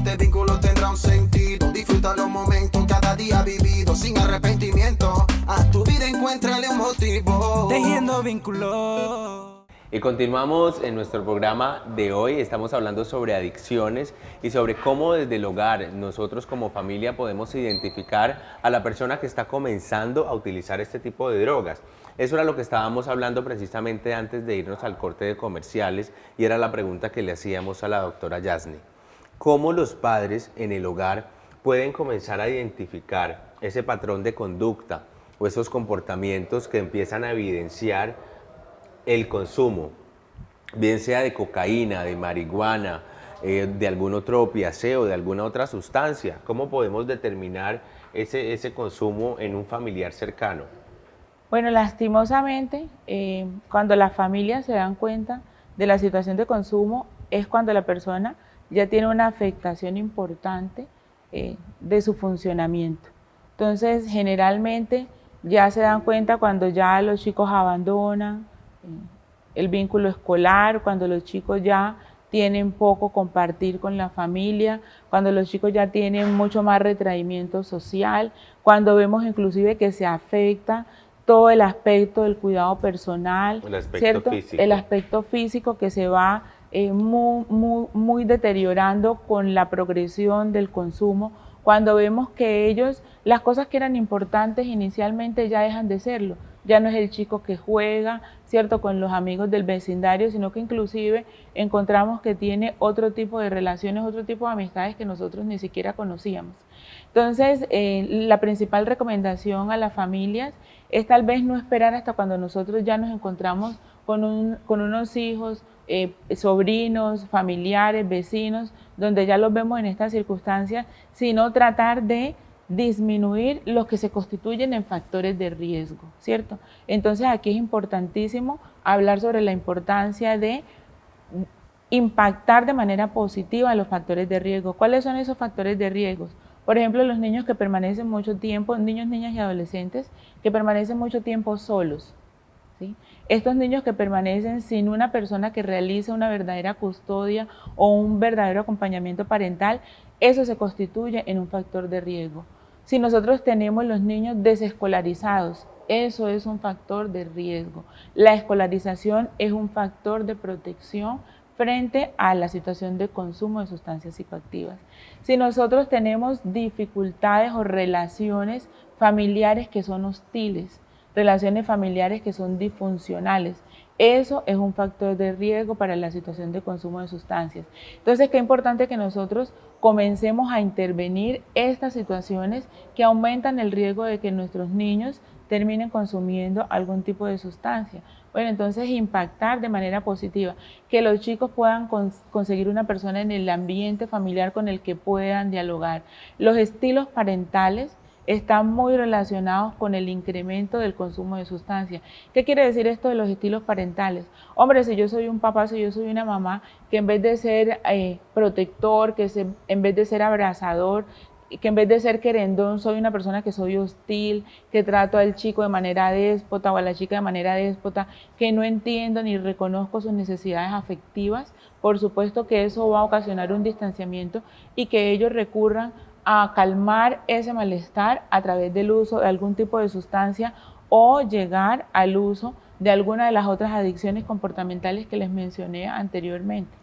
este vínculo tendrá un sentido. Disfruta los momentos cada día vivido sin arrepentimiento. A tu vida encuéntrale un motivo. Tejiendo vínculos. Y continuamos en nuestro programa de hoy. Estamos hablando sobre adicciones y sobre cómo desde el hogar nosotros como familia podemos identificar a la persona que está comenzando a utilizar este tipo de drogas. Eso era lo que estábamos hablando precisamente antes de irnos al corte de comerciales y era la pregunta que le hacíamos a la doctora Yasni. ¿Cómo los padres en el hogar pueden comenzar a identificar ese patrón de conducta o esos comportamientos que empiezan a evidenciar el consumo, bien sea de cocaína, de marihuana, de algún otro opiáceo, de alguna otra sustancia? ¿Cómo podemos determinar ese consumo en un familiar cercano? Bueno, lastimosamente, cuando las familias se dan cuenta de la situación de consumo, es cuando la persona ya tiene una afectación importante de su funcionamiento. Entonces, generalmente ya se dan cuenta cuando ya los chicos abandonan el vínculo escolar, cuando los chicos ya tienen poco compartir con la familia, cuando los chicos ya tienen mucho más retraimiento social, cuando vemos inclusive que se afecta todo el aspecto del cuidado personal, El aspecto ¿cierto? físico. El aspecto físico que se va muy deteriorando con la progresión del consumo, cuando vemos que ellos, las cosas que eran importantes inicialmente ya dejan de serlo. Ya no es el chico que juega, ¿cierto?, con los amigos del vecindario, sino que inclusive encontramos que tiene otro tipo de relaciones, otro tipo de amistades que nosotros ni siquiera conocíamos. Entonces, la principal recomendación a las familias es tal vez no esperar hasta cuando nosotros ya nos encontramos con unos hijos, sobrinos, familiares, vecinos, donde ya los vemos en estas circunstancias, sino tratar de disminuir los que se constituyen en factores de riesgo, ¿cierto? Entonces aquí es importantísimo hablar sobre la importancia de impactar de manera positiva los factores de riesgo. ¿Cuáles son esos factores de riesgo? Por ejemplo, los niños que permanecen mucho tiempo, niños, niñas y adolescentes que permanecen mucho tiempo solos, ¿sí? Estos niños que permanecen sin una persona que realice una verdadera custodia o un verdadero acompañamiento parental, eso se constituye en un factor de riesgo. Si nosotros tenemos los niños desescolarizados, eso es un factor de riesgo. La escolarización es un factor de protección frente a la situación de consumo de sustancias psicoactivas. Si nosotros tenemos dificultades o relaciones familiares que son hostiles, relaciones familiares que son disfuncionales, eso es un factor de riesgo para la situación de consumo de sustancias. Entonces, qué importante que nosotros comencemos a intervenir estas situaciones que aumentan el riesgo de que nuestros niños terminen consumiendo algún tipo de sustancia. Bueno, entonces impactar de manera positiva, que los chicos puedan conseguir una persona en el ambiente familiar con el que puedan dialogar. Los estilos parentales están muy relacionados con el incremento del consumo de sustancias. ¿Qué quiere decir esto de los estilos parentales? Hombre, si yo soy un papá, si yo soy una mamá, que en vez de ser protector, en vez de ser abrazador, que en vez de ser querendón, soy una persona que soy hostil, que trato al chico de manera déspota o a la chica de manera déspota, que no entiendo ni reconozco sus necesidades afectivas, por supuesto que eso va a ocasionar un distanciamiento y que ellos recurran a calmar ese malestar a través del uso de algún tipo de sustancia o llegar al uso de alguna de las otras adicciones comportamentales que les mencioné anteriormente.